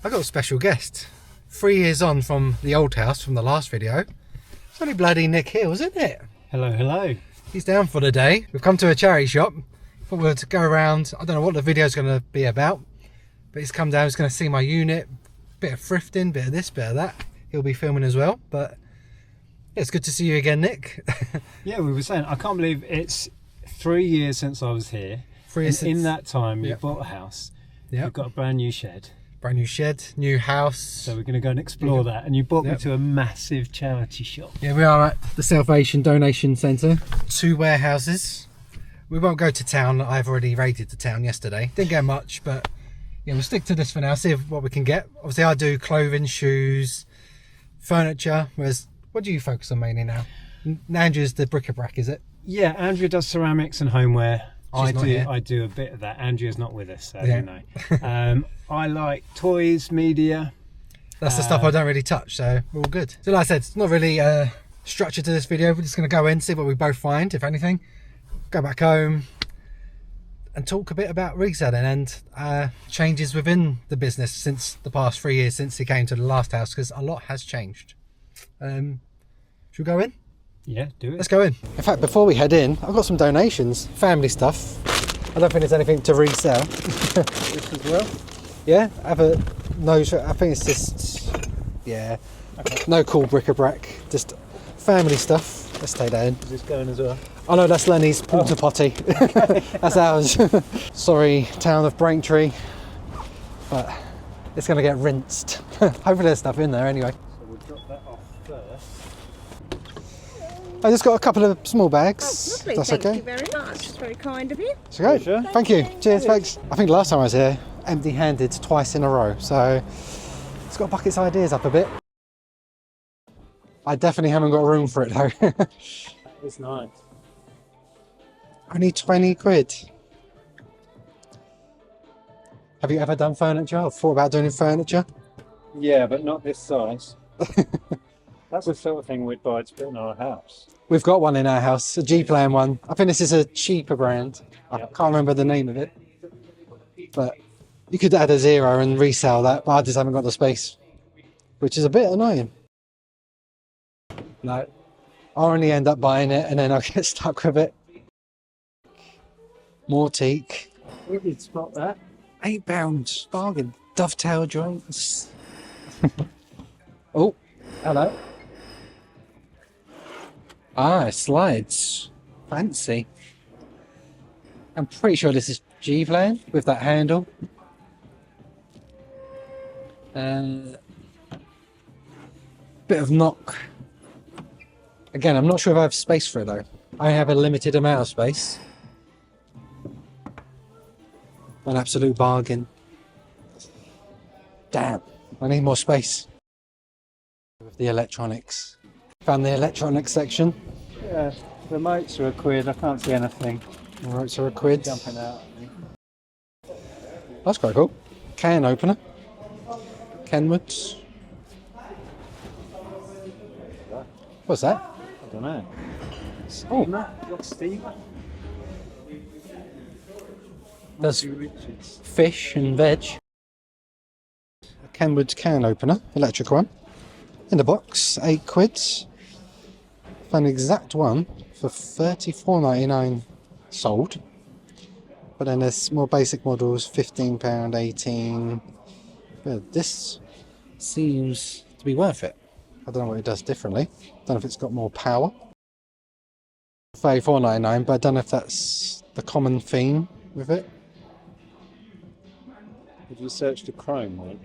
I got a special guest. 3 years on from the old house, from the last video. It's only bloody Nick here, isn't it? Hello, hello. He's down for the day. We've come to a charity shop. Thought we'd go around. I don't know what the video's going to be about, but he's come down. He's going to see my unit. Bit of thrifting, bit of this, bit of that. He'll be filming as well. But yeah, it's good to see you again, Nick. Yeah, we were saying, I can't believe it's 3 years since I was here. 3 years in that time, you bought a house. Yep. You've got a brand new shed. Brand new shed, new house. So we're going to go and explore that. And you brought me to a massive charity shop. Yeah, we are at the Salvation Donation Centre. 2 warehouses. We won't go to town. I've already raided the town yesterday. Didn't get much, but yeah, we'll stick to this for now. See what we can get. Obviously, I do clothing, shoes, furniture. Whereas, what do you focus on mainly now? Andrew's the bric-a-brac, is it? Yeah, Andrea does ceramics and homeware. She's I do a bit of that. Andrea's not with us, so you know. I like toys, media. That's the stuff I don't really touch, so we're all good. So like I said, it's not really structure to this video. We're just going to go in, see what we both find, if anything. Go back home and talk a bit about reselling and changes within the business since the past 3 years since he came to the last house, because a lot has changed. Should we go in? Yeah, do it. Let's go in. In fact, before we head in, I've got some donations, family stuff. I don't think there's anything to resell. This as well? Yeah, I think it's just, yeah, no cool bric-a-brac, just family stuff. Let's take that in. Is this going as well? Oh no, that's Lenny's porta potty. That's ours. Sorry, town of Braintree, but it's going to get rinsed. Hopefully there's stuff in there anyway. So we'll drop that off first. I just got a couple of small bags. Oh, lovely. That's Thank okay. you very much. It's very kind of you. It's okay. Sure. Thank you. Cheers, thanks. I think last time I was here, empty-handed twice in a row, so it's got bucket's ideas up a bit. I definitely haven't got room for it though. It's nice. Only 20 quid. Have you ever done furniture or thought about doing furniture? Yeah, but not this size. That's the sort of thing we'd buy to put in our house. We've got one in our house, a G-Plan one. I think this is a cheaper brand. I can't remember the name of it. But you could add a 0 and resell that, but I just haven't got the space, which is a bit annoying. No, I only end up buying it and then I get stuck with it. More teak. Where did you spot that? £8 bargain. Dovetail joints. Oh, hello. Ah, it slides. Fancy. I'm pretty sure this is G-Plan with that handle. Bit of knock. Again, I'm not sure if I have space for it though. I have a limited amount of space. An absolute bargain. Damn, I need more space. With the electronics. Found the electronics section. Yeah, the remotes are £1. I can't see anything. Alright, so £1. Jumping out. That's quite cool. Can opener. Kenwoods. What's that? I don't know. Oh, What's steamer? there's fish and veg. A Kenwood's can opener, electric one. In the box, £8. Found the exact one for £34.99 sold. But then there's more basic models, £15, £18. But this seems to be worth it. I don't know what it does differently. Don't know if it's got more power. £34.99, but I don't know if that's the common theme with it. Have you searched the chrome one?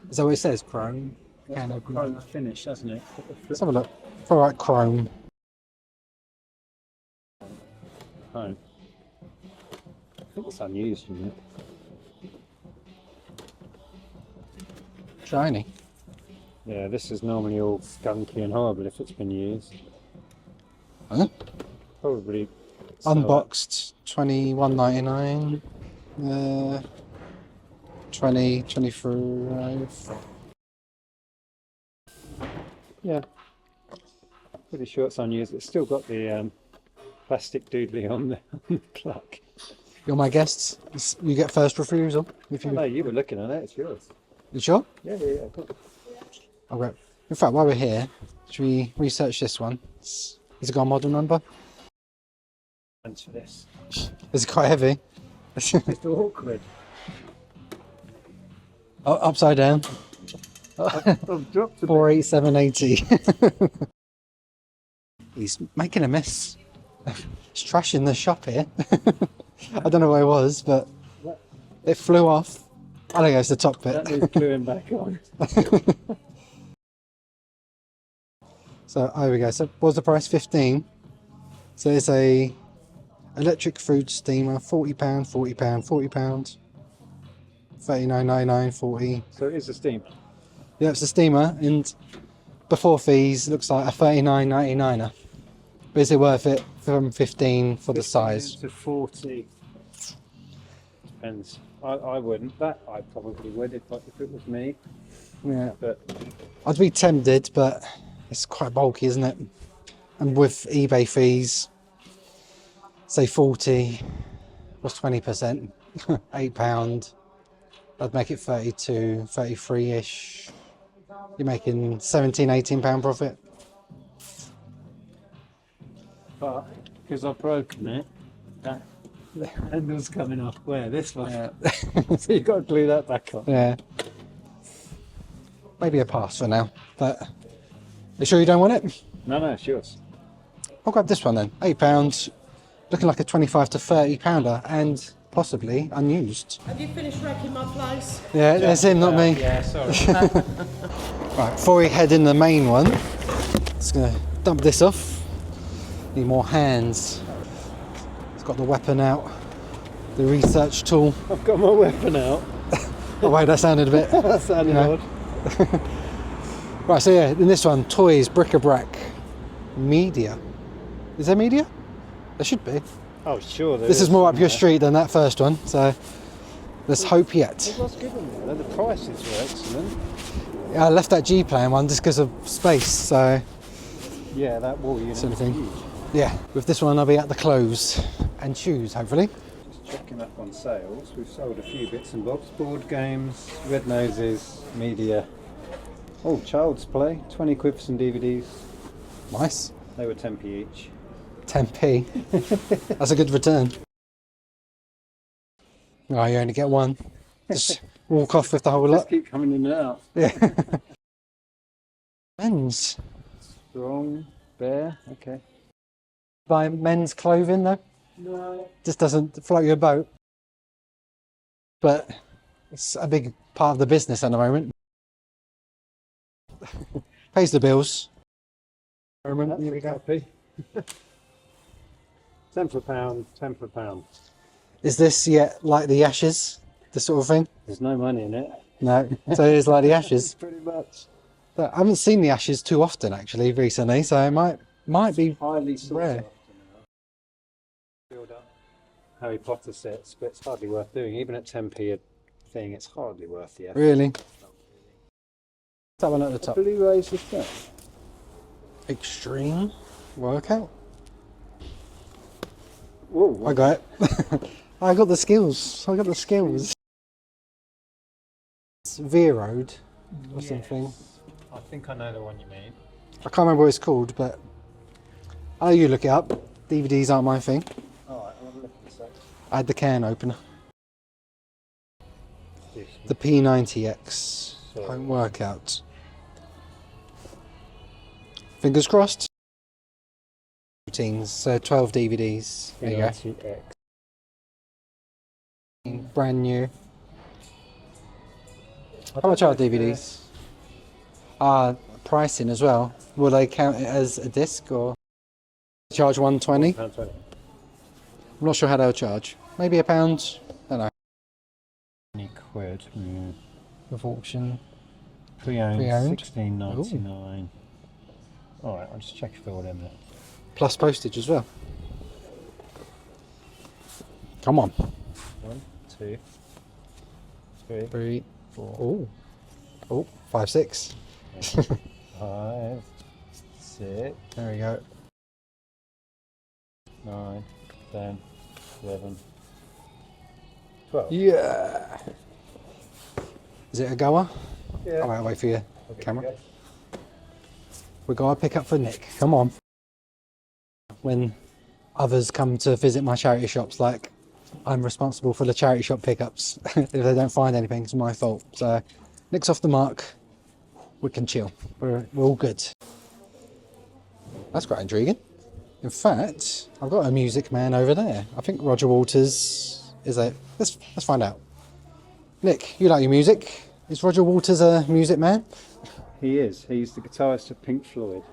Is that what it says? Chrome? Can opener. Chrome's finished, hasn't it? Let's have a look. Alright, chrome. Chrome. I think it's unused, isn't it? Shiny. Yeah, this is normally all skunky and horrible if it's been used. Huh? Probably Unboxed, £21.99. 25. Yeah, pretty sure it's unused. It's still got the plastic doodly on the plug. You're my guests. You get first refusal. If you... No, you were looking at it. It's yours. You sure? Yeah. Okay. In fact, while we're here, should we research this one? Has it got a model number? Thanks for this. Is it quite heavy? It's awkward. Oh, upside down. I've dropped a bit. 48780. He's making a mess. He's trashing the shop here. I don't know what it was, but it flew off. I think it's the top bit. That needs gluing back on. So there we go. So what was the price? 15. So it's a electric food steamer, £40, £40, £40, 39.99, 40. So it is a steam. Yeah, it's a steamer, and before fees, looks like a 39.99er. But is it worth it from 15 for the size? To 40. Depends. I wouldn't. That I probably would if it was me. Yeah. But I'd be tempted, but it's quite bulky, isn't it? And with eBay fees, say 40, what's 20%? £8. I'd make it 32, 33-ish. You're making £17, £18 profit. But because I've broken it, that the handle's coming off. Where? This one. Yeah. So you've got to glue that back on. Yeah. Maybe a pass for now. But you sure you don't want it? No, it's yours. I'll grab this one then. £8. Looking like a 25 to 30 pounder and possibly unused. Have you finished wrecking my place? Yeah, that's him, not me. Yeah, sorry. Right, before we head in the main one, just gonna dump this off. Need more hands. It's got the weapon out, the research tool. I've got my weapon out. Oh wait, that sounded a bit. That sounded odd. Right, so yeah, in this one, toys, bric-a-brac, media. Is there media? There should be. Oh, sure. This is more up your street than that first one, so let's hope yet. It was good in there. The prices were excellent. Yeah, I left that G-Plan one just because of space, so Yeah, that wall unit sort of was thing. huge. Yeah, with this one I'll be at the clothes and shoes, hopefully. Just checking up on sales. We've sold a few bits and bobs. Board games, red noses, media. Oh, Child's Play. 20 quid for some DVDs. Nice. They were 10p each. 10p. That's a good return. Oh, you only get one. Just walk off with the whole Just lot. keep coming in and out. Yeah. Men's. Strong, bare, okay. Buy men's clothing though. No. Just doesn't float your boat. But it's a big part of the business at the moment. Pays the bills. Here we go. Copy. 10 for a pound, 10 for a pound. Is this yet like the Ashes? This sort of thing? There's no money in it. No. So it is like the Ashes. Pretty much. But I haven't seen the Ashes too often actually recently, so it might be Highly sought rare. after now. Build up Harry Potter sets, but it's hardly worth doing. Even at 10p a thing, it's hardly worth the effort. Really. That one at the top. Blu-rays with that. Extreme workout. Whoa, I got it. I got the skills. I got the skills. It's Veroed or something. I think I know the one you mean. I can't remember what it's called, but I'll let you look it up. DVDs aren't my thing. Alright, I'll have a look at this. I had the can opener. This The P90X So- home workout. Fingers crossed. Routines, so 12 DVDs. There you P90X. go. Brand new. How much are DVDs? Pricing as well. Will they count it as a disc or charge 120? £1.20. I'm not sure how they'll charge. Maybe £1. I don't know. 20 quid. With auction. Pre-owned, Pre-owned? £16.99. Alright, I'll just check if they're all in there. Plus postage as well. Come on. 1, 2, 3, 3, 4, oh, oh, 5, 6. 5, 6, There we go. 9, 10, 11, 12. Yeah. Is it a goer? Yeah. I'll wait for your camera. We got a pick up for Nick. Come on. When others come to visit my charity shops, like I'm responsible for the charity shop pickups. If they don't find anything, it's my fault. So Nick's off the mark. We can chill. We're all good. That's quite intriguing. In fact, I've got a music man over there. I think Roger Waters is a... Let's find out. Nick, you like your music? Is Roger Waters a music man? He is. He's the guitarist of Pink Floyd.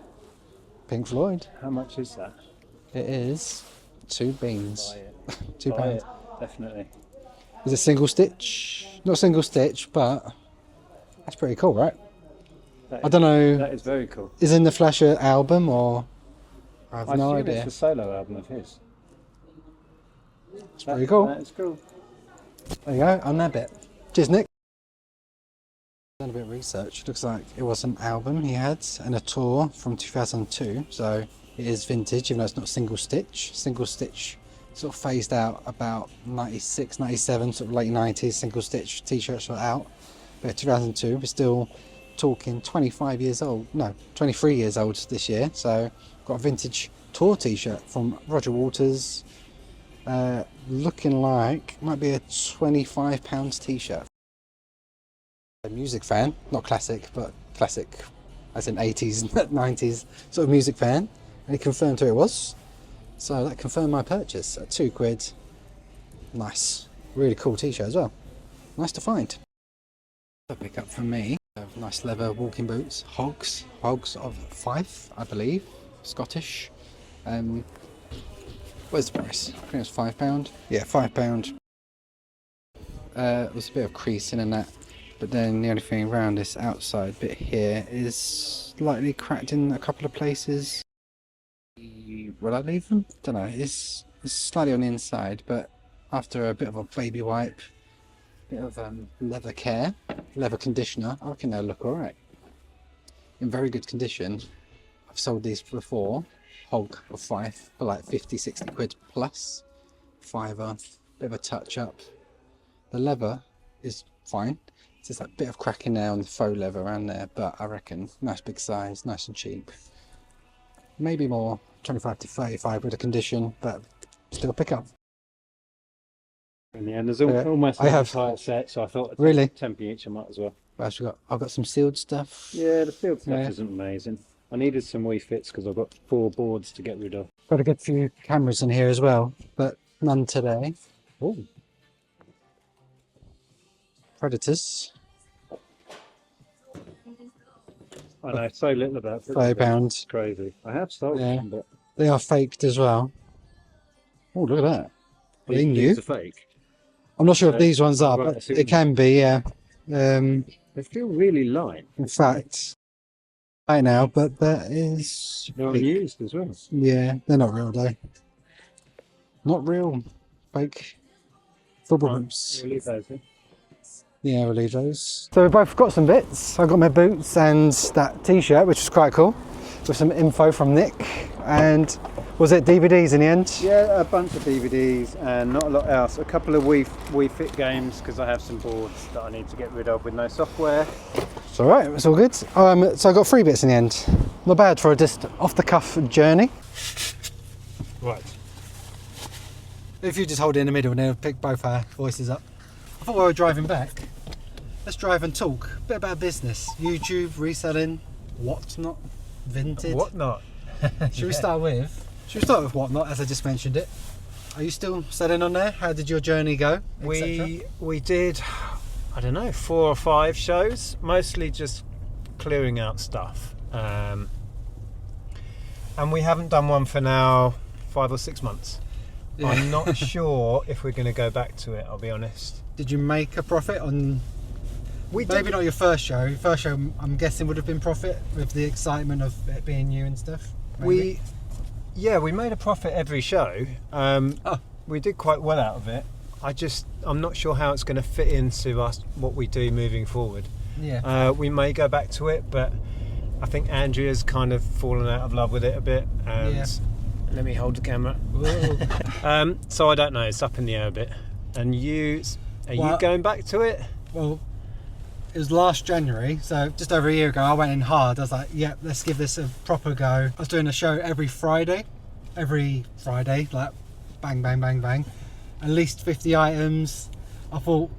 Pink Floyd. How much is that? It is 2 beans. Buy it. £2. Buy it. Definitely. Is it single stitch? Not single stitch, but that's pretty cool, right? I don't know. That is very cool. Is in the Flasher album or? I have no assume idea. It's a solo album of his. It's pretty cool. That is cool. There you go, on that bit. Cheers, Nick. Done a bit of research. Looks like it was an album he had and a tour from 2002. So it is vintage, even though it's not single stitch. Single stitch sort of phased out about 96, 97, sort of late 90s. Single stitch t-shirts were out. But 2002, we're still talking 25 years old. No, 23 years old this year. So got a vintage tour t-shirt from Roger Waters. Looking like might be a £25 t-shirt. A music fan, not classic, but classic as in 80s, 90s sort of music fan, and he confirmed who it was. So that confirmed my purchase at £2. Nice, really cool t-shirt as well. Nice to find. A pickup from me. Nice leather walking boots, hogs of Fife, I believe, Scottish. Where's the price? I think it was £5. Yeah, £5. There's a bit of creasing in that, but then the only thing around this outside bit here is slightly cracked in a couple of places. Will I leave them? Don't know. It's slightly on the inside, but after a bit of a baby wipe, bit of leather care, leather conditioner, I reckon they'll look alright. In very good condition. I've sold these before. Hog of Fife for like 50-60 quid plus. Fiver, bit of a touch up. The leather is fine. It's just that bit of cracking there on the faux leather around there, but I reckon nice big size, nice and cheap. Maybe more, 25 to 35 with a condition, but still pick up. In the end, there's almost an entire set, so I thought really 10p each. I might as well. What else we got? I've got some sealed stuff. Yeah, the field stuff isn't amazing. I needed some wee fits because I've got 4 boards to get rid of. Got a good few cameras in here as well, but none today. Ooh. Predators. I know so little about it. £5. It's crazy. I have sold them, but they are faked as well. Oh, look at that. They new. These are fake. I'm not sure if these ones are, right, but it can be, yeah. They feel really light. In fact, right now, but that is... They're used as well. Yeah, they're not real though. Not real. Fake football boots. We'll leave those in. Yeah, we'll leave those. So we've both got some bits. I got my boots and that t-shirt, which was quite cool, with some info from Nick. And was it DVDs in the end? Yeah, a bunch of DVDs and not a lot else. A couple of Wii Fit games because I have some boards that I need to get rid of with no software. It's all right. It's all good. So I got 3 bits in the end. Not bad for a just off-the-cuff journey. Right. If you just hold it in the middle and then pick both our voices up. I thought we were driving back. Let's drive and talk a bit about business. YouTube, reselling, whatnot, vintage. Whatnot. Should we start with? Should we start with whatnot, as I just mentioned it? Are you still selling on there? How did your journey go? We did, I don't know, 4 or 5 shows, mostly just clearing out stuff. And we haven't done one for now 5 or 6 months. Yeah. I'm not sure if we're going to go back to it, I'll be honest. Did you make a profit on... Maybe not your first show. Your first show, I'm guessing, would have been profit with the excitement of it being new and stuff. Maybe. We made a profit every show. We did quite well out of it. I'm not sure how it's going to fit into what we do moving forward. Yeah. We may go back to it, but I think Andrea's kind of fallen out of love with it a bit. Let me hold the camera. So I don't know. It's up in the air a bit. And you going back to it? Well, it was last January, so just over a year ago, I went in hard. I was like, yeah, let's give this a proper go. I was doing a show every Friday, like bang, bang, bang, bang. At least 50 items. I thought,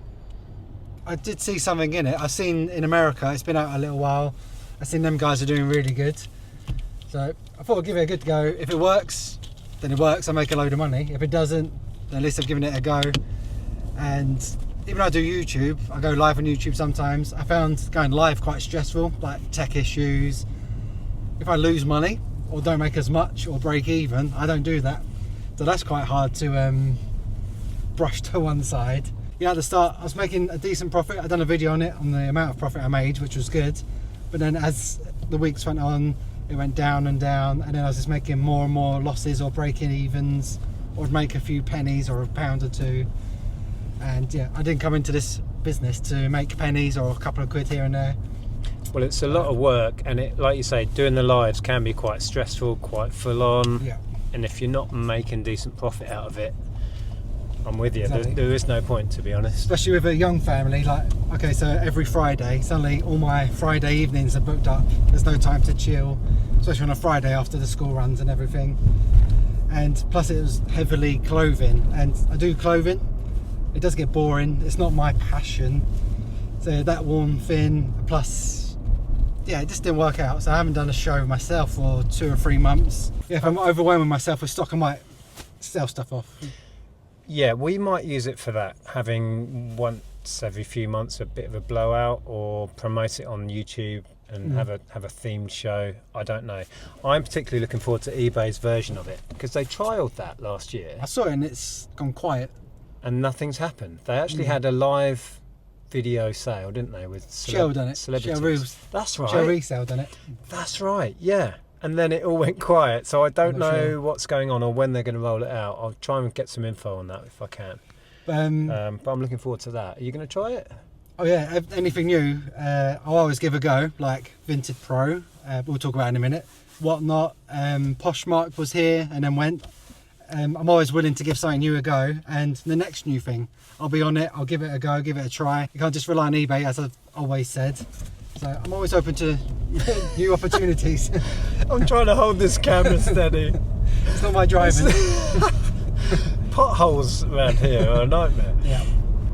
I did see something in it. I've seen in America, it's been out a little while. I've seen them guys are doing really good. So I thought I'd give it a good go. If it works, then it works. I make a load of money. If it doesn't, then at least I've given it a go. And even though I do YouTube, I go live on YouTube sometimes. I found going live quite stressful, like tech issues. If I lose money or don't make as much or break even, I don't do that. So that's quite hard to brush to one side. Yeah, at the start I was making a decent profit. I'd done a video on it, on the amount of profit I made, which was good. But then as the weeks went on, it went down and down, and then I was just making more and more losses or breaking evens, or I'd make a few pennies or a pound or two. And yeah, I didn't come into this business to make pennies or a couple of quid here and there. Well, it's a lot of work, and it, like you say, doing the lives can be quite stressful, quite full on. Yeah. And if you're not making decent profit out of it, I'm with you. Exactly. There is no point, to be honest. Especially with a young family, like, okay, so every Friday, suddenly all my Friday evenings are booked up. There's no time to chill, especially on a Friday after the school runs and everything. And plus it was heavily clothing, and I do clothing. It does get boring. It's not my passion. So that warm thing, plus, yeah, it just didn't work out. So I haven't done a show myself for 2 or 3 months. Yeah, if I'm overwhelming myself with stock, I might sell stuff off. Yeah, we might use it for that, having once every few months a bit of a blowout, or promote it on YouTube and have a themed show. I don't know. I'm particularly looking forward to eBay's version of it, because they trialled that last year I saw it and it's gone quiet. and nothing's happened. They actually had a live video sale, didn't they, with Shell done it. celebrities. That's right. Shell Resale done it. That's right, yeah. And then it all went quiet, so I don't know what's going on or when they're going to roll it out. I'll try and get some info on that if I can. But I'm looking forward to that. Are you going to try it? Oh yeah, anything new, I'll always give a go, like Vinted Pro, we'll talk about in a minute. Whatnot, Poshmark was here and then went. I'm always willing to give something new a go, and the next new thing, I'll be on it, I'll give it a go, give it a try. You can't just rely on eBay, as I've always said. So I'm always open to new opportunities. I'm trying to hold this camera steady. It's not my driving. Potholes around here are a nightmare. Yeah.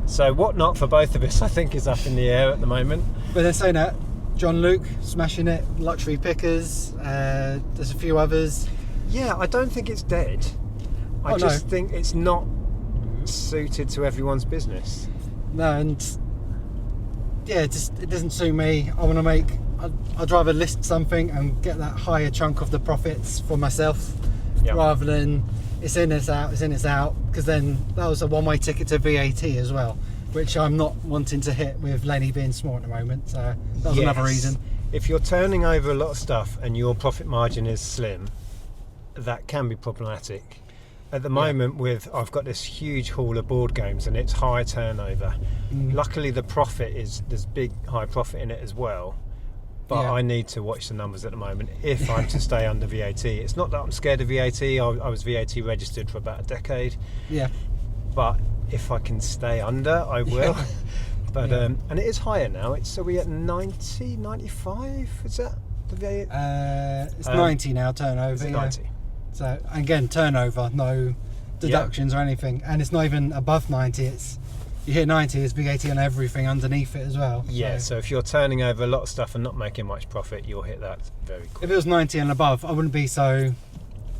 So Whatnot for both of us, I think, is up in the air at the moment. But then saying that, John Luke, smashing it, Luxury Pickers, there's a few others. Yeah, I don't think it's dead. I just think it's not suited to everyone's business. No, and yeah, it doesn't suit me. I want to make, I'd rather list something and get that higher chunk of the profits for myself, rather than it's in, it's out, it's in, it's out, because then that was a one-way ticket to VAT as well, which I'm not wanting to hit with Lenny being small at the moment. So that was another reason. If you're turning over a lot of stuff and your profit margin is slim, that can be problematic. At the moment, I've got this huge haul of board games and it's high turnover. Luckily the profit there's big high profit in it as well, but I need to watch the numbers at the moment if I'm to stay under VAT. It's not that I'm scared of VAT. I was VAT registered for about a decade, but if I can stay under, I will. But and it is higher now. Are we at 90, 95? Is that the VAT? It's 90 now turnover. Is it 90? So again, turnover, no deductions or anything, and it's not even above 90. It's you hit 90, it's VAT on everything underneath it as well. Yeah. So if you're turning over a lot of stuff and not making much profit, you'll hit that very quick. If it was 90 and above, I wouldn't be so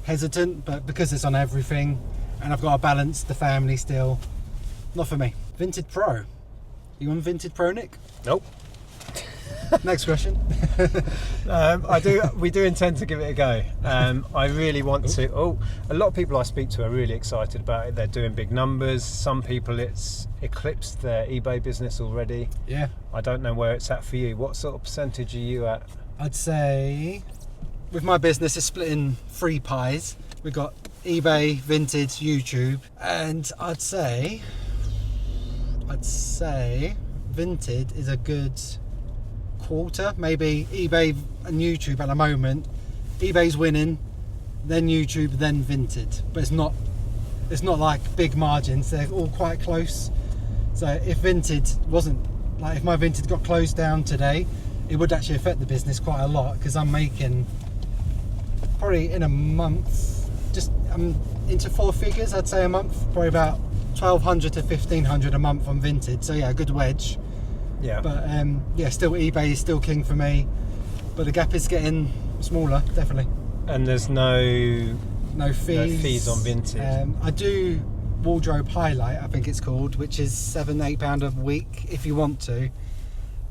hesitant. But because it's on everything, and I've got to balance the family still, not for me. Vinted Pro. You on Vinted Pro, Nick? Nope. Next question. We do intend to give it a go. I really want to. A lot of people I speak to are really excited about it. They're doing big numbers. Some people it's eclipsed their eBay business already. Yeah. I don't know where it's at for you. What sort of percentage are you at? I'd say with my business it's split in 3 pies. We've got eBay, Vinted, YouTube, and I'd say Vinted is a good quarter, maybe eBay and YouTube at the moment. eBay's winning, then YouTube, then Vinted, but it's not like big margins. They're all quite close. So if Vinted wasn't like if my vintage got closed down today, it would actually affect the business quite a lot, because I'm making probably in a month, I'm into 4 figures, I'd say a month, probably about 1,200 to 1,500 a month on vintage. So yeah, a good wedge. Yeah. But yeah, still eBay is still king for me, but the gap is getting smaller, definitely. And there's no fees. No fees on vintage. I do wardrobe highlight, I think it's called, which is £7-8 a week if you want to.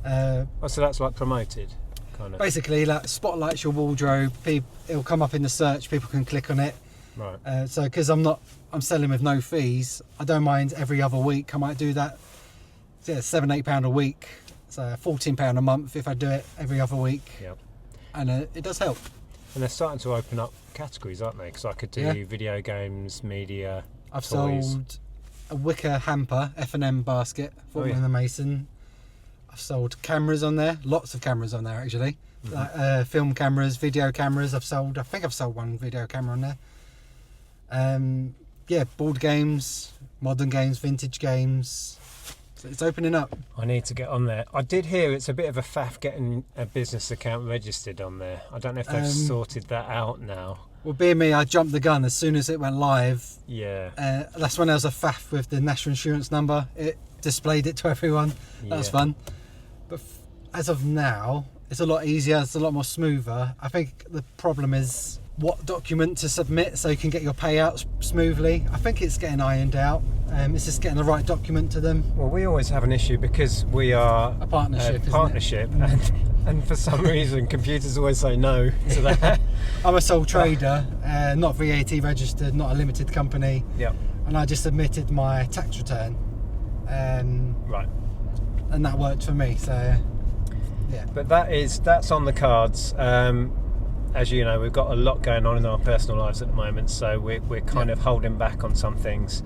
So that's like promoted, kind of. Basically, like spotlights your wardrobe. It'll come up in the search. People can click on it. Right. So because I'm selling with no fees, I don't mind every other week. I might do that. So yeah, £7-8 a week. So £14 a month if I do it every other week. Yep. And it does help. And they're starting to open up categories, aren't they? Because I could do video games, media, I've toys. sold a wicker hamper, F&M basket, for in the Mason. I've sold cameras on there, lots of cameras on there actually. Like, film cameras, video cameras. I think I've sold one video camera on there. Yeah, board games, modern games, vintage games. So it's opening up. I need to get on there. I did hear it's a bit of a faff getting a business account registered on there. I don't know if they've sorted that out now. Well, being me, I jumped the gun as soon as it went live. Yeah. That's when there was a faff with the national insurance number. It displayed it to everyone. That was fun. But as of now, it's a lot easier. It's a lot more smoother. I think the problem is what document to submit so you can get your payouts smoothly. I think it's getting ironed out. It's just getting the right document to them. Well, we always have an issue because we are a partnership. And for some reason, computers always say no to that. I'm a sole trader, not VAT registered, not a limited company. Yeah. And I just submitted my tax return. Right. And that worked for me. So, yeah. But that's on the cards. As you know, we've got a lot going on in our personal lives at the moment, so we're kind of holding back on some things.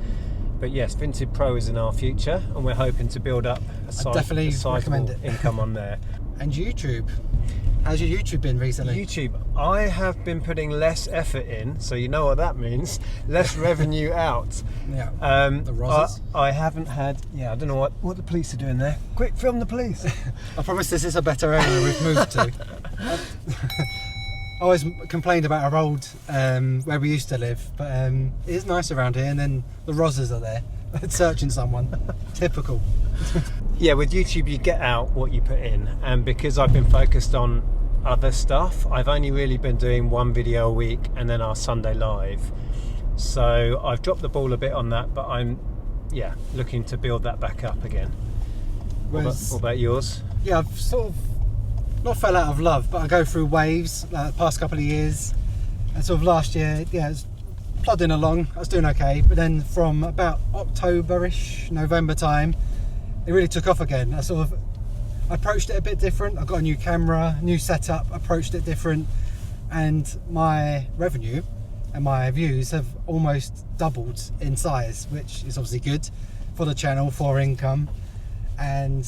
But yes, Vintage Pro is in our future, and we're hoping to build up a sizable income on there. And YouTube. How's your YouTube been recently? YouTube, I have been putting less effort in, so you know what that means. Less revenue out. Yeah. The Rosses. I haven't had. Yeah, I don't know what the police are doing there. Quick, film the police. I promise this is a better area we've moved to. I always complained about our old where we used to live, but it is nice around here. And then the Rosses are there, searching someone. Typical. Yeah, with YouTube you get out what you put in, and because I've been focused on other stuff, I've only really been doing one video a week and then our Sunday live. So I've dropped the ball a bit on that, but I'm looking to build that back up again. What about yours? Yeah, I've sort of not fell out of love, but I go through waves the past couple of years. And sort of last year, it was plodding along, I was doing okay, but then from about October-ish, November time, it really took off again. I approached it a bit different. I got a new camera, new setup, approached it different, and my revenue and my views have almost doubled in size, which is obviously good for the channel, for income. And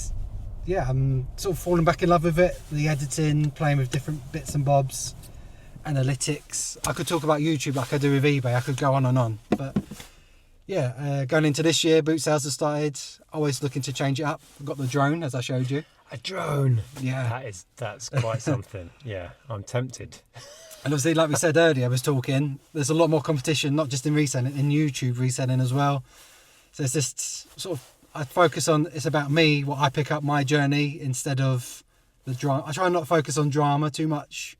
yeah, I'm sort of falling back in love with it. The editing, playing with different bits and bobs, analytics. I could talk about YouTube like I do with eBay. I could go on and on, but yeah, going into this year, boot sales have started. Always looking to change it up. I've got the drone, as I showed you. A drone. Yeah, that's quite something. Yeah, I'm tempted. And obviously, like we said earlier, I was talking. There's a lot more competition, not just in reselling, in YouTube reselling as well. So it's just sort of I focus on. It's about me, what I pick up, my journey instead of the drama. I try not to focus on drama too much,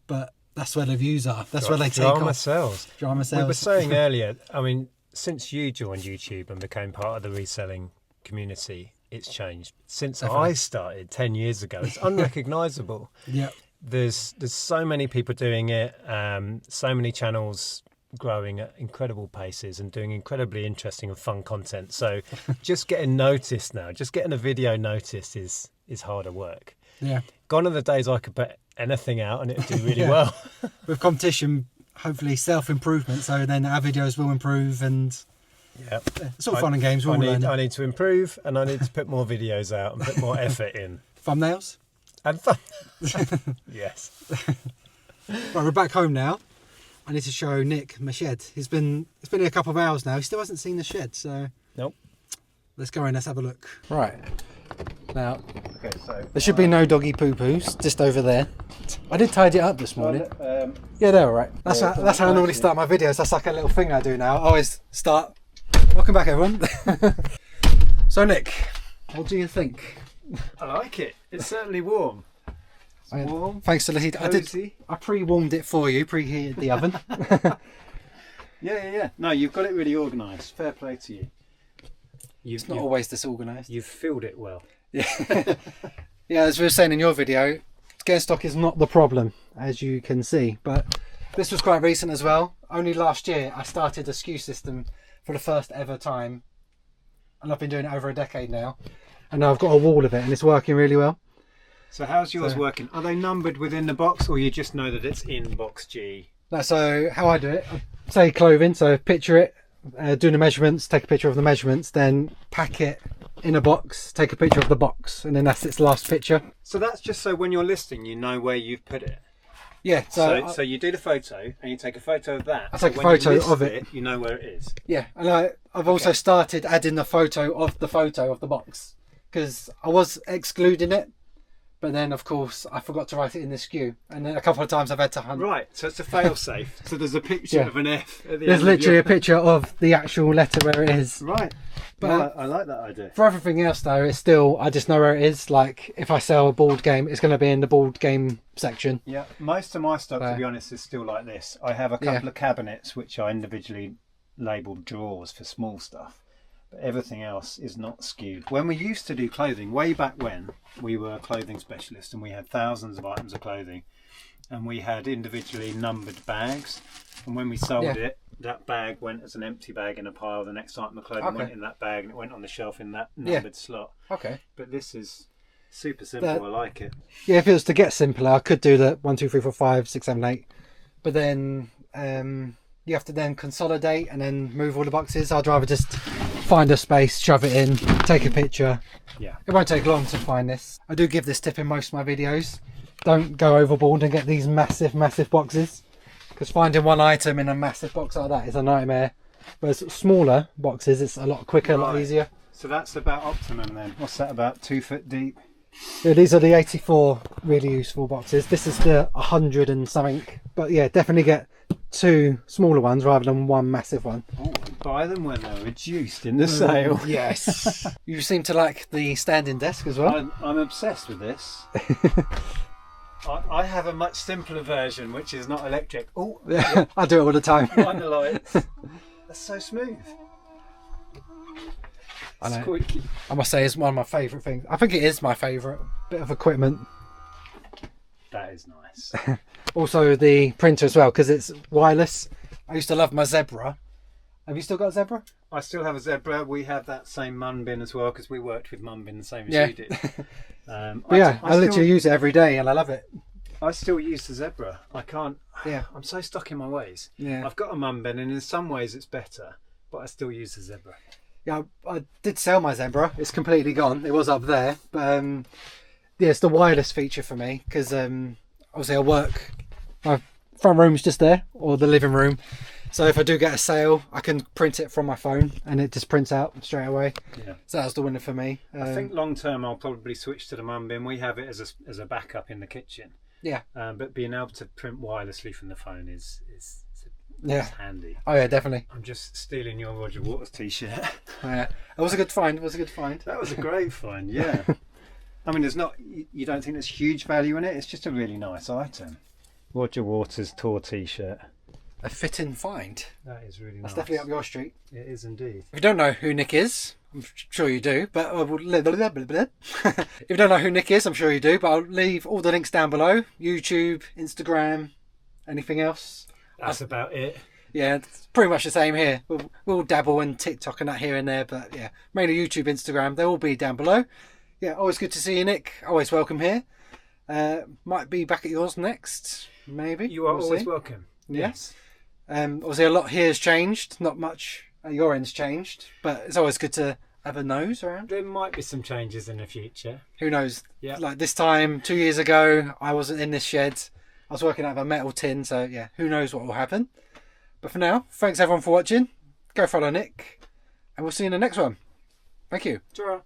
but that's where the views are. That's where they take off. Drama sells. Drama sells. We were saying earlier. I mean, since you joined YouTube and became part of the reselling community, it's changed. Since I started 10 years ago, it's unrecognisable. Yeah. There's so many people doing it, so many channels growing at incredible paces and doing incredibly interesting and fun content. So just getting noticed now, just getting a video noticed is harder work. Yeah. Gone are the days I could put anything out and it would do really well. With competition, hopefully self-improvement, so then our videos will improve, and it's all fun and games. I need to improve, and I need to put more videos out and put more effort in. Thumbnails? And fun. Yes. Right, we're back home now. I need to show Nick my shed. It's been here a couple of hours now. He still hasn't seen the shed, so nope. Let's go in, let's have a look. Right, Now, Okay, so there should be no doggy poo-poos just over there. I did tidy it up this morning. Yeah, they're alright. That's how I normally start my videos. That's like a little thing I do now. I always start. Welcome back, everyone. So, Nick, what do you think? I like it. It's certainly warm. It's warm. Thanks to the heat. I pre-warmed it for you, preheated the oven. Yeah. No, you've got it really organised. Fair play to you. It's not always disorganised. You've filled it well. Yeah. Yeah, as we were saying in your video, getting stock is not the problem, as you can see. But this was quite recent as well. Only last year I started a SKU system for the first ever time. And I've been doing it over a decade now. And now I've got a wall of it and it's working really well. So how's yours working? Are they numbered within the box, or you just know that it's in box G? No, so how I do it, I say clothing, so picture it, do the measurements, take a picture of the measurements, then pack it in a box, take a picture of the box, and then that's its last picture. So that's just so when you're listing, you know where you've put it. Yeah. So you do the photo and you take a photo of that. I take a photo of it. You know where it is. Yeah, and I've also started adding the photo of the box, because I was excluding it, but then of course I forgot to write it in the SKU, and then a couple of times I've had to hunt. Right, so it's a fail safe. So there's a picture of an F at the There's end literally a picture of the actual letter where it is. Right. But I like that idea. For everything else though, it's still, I just know where it is. Like if I sell a board game, it's going to be in the board game section. Yeah, most of my stock, to be honest, is still like this. I have a couple of cabinets which are individually labelled drawers for small stuff, but everything else is not skewed. When we used to do clothing, way back when, we were clothing specialists and we had thousands of items of clothing, and we had individually numbered bags, and when we sold it, that bag went as an empty bag in a pile. The next item of clothing went in that bag and it went on the shelf in that numbered slot. Okay. But this is super simple. I like it. Yeah, if it was to get simpler, I could do that 1, 2, 3, 4, 5, 6, 7, 8. But then you have to then consolidate and then move all the boxes. I'd rather just find a space, shove it in, take a picture. Yeah. It won't take long to find this. I do give this tip in most of my videos. Don't go overboard and get these massive boxes, because finding one item in a massive box like that is a nightmare. Whereas smaller boxes, it's a lot quicker, a lot easier. So that's about optimum then. What's that, about 2 foot deep? Yeah, these are the 84 really useful boxes. This is the 100 and something. But yeah, definitely get 2 smaller ones rather than 1 massive one. Oh, buy them when they're reduced in the sale. Yes. You seem to like the standing desk as well. I'm obsessed with this. I have a much simpler version which is not electric. Oh, yeah. I do it all the time. Wind the lights. That's so smooth. Squeaky. I must say it's one of my favourite things. I think it is my favourite bit of equipment. That is nice. Also the printer as well, because it's wireless. I used to love my Zebra. Have you still got a Zebra? I still have a Zebra. We have that same Mun bin as well, because we worked with Mun bin the same as you did. I literally use it every day and I love it. I still use the Zebra. I can't. Yeah, I'm so stuck in my ways. Yeah, I've got a Mun bin and in some ways it's better, but I still use the Zebra. Yeah, I did sell my Zebra. It's completely gone. It was up there, but yeah, it's the wireless feature for me, because obviously I work. My front room's just there, or the living room. So if I do get a sale, I can print it from my phone and it just prints out straight away. Yeah. So that was the winner for me. I think long term I'll probably switch to the Mun bin. We have it as a backup in the kitchen. Yeah. But being able to print wirelessly from the phone is handy. Oh yeah, definitely. I'm just stealing your Roger Waters t-shirt. Yeah. It was a good find. It was a good find. That was a great find. Yeah. I mean, you don't think there's huge value in it. It's just a really nice item. Roger Waters tour t-shirt. A fitting find. That is really nice. That's definitely up your street. It is indeed. If you don't know who Nick is, I'm sure you do, but if you don't know who Nick is, I'm sure you do, but I'll leave all the links down below. YouTube, Instagram, anything else. That's about it. Yeah, it's pretty much the same here. We'll dabble in TikTok and that here and there, but yeah, mainly YouTube, Instagram, they'll all be down below. Yeah, always good to see you, Nick. Always welcome here. Might be back at yours next, maybe. You are always welcome. Yes. Obviously a lot here has changed, not much at your end's changed, but it's always good to have a nose around. There might be some changes in the future. Who knows? Yeah. Like this time 2 years ago, I wasn't in this shed. I was working out of a metal tin, so yeah, who knows what will happen. But for now, thanks everyone for watching. Go follow Nick, and we'll see you in the next one. Thank you. Ta-ra.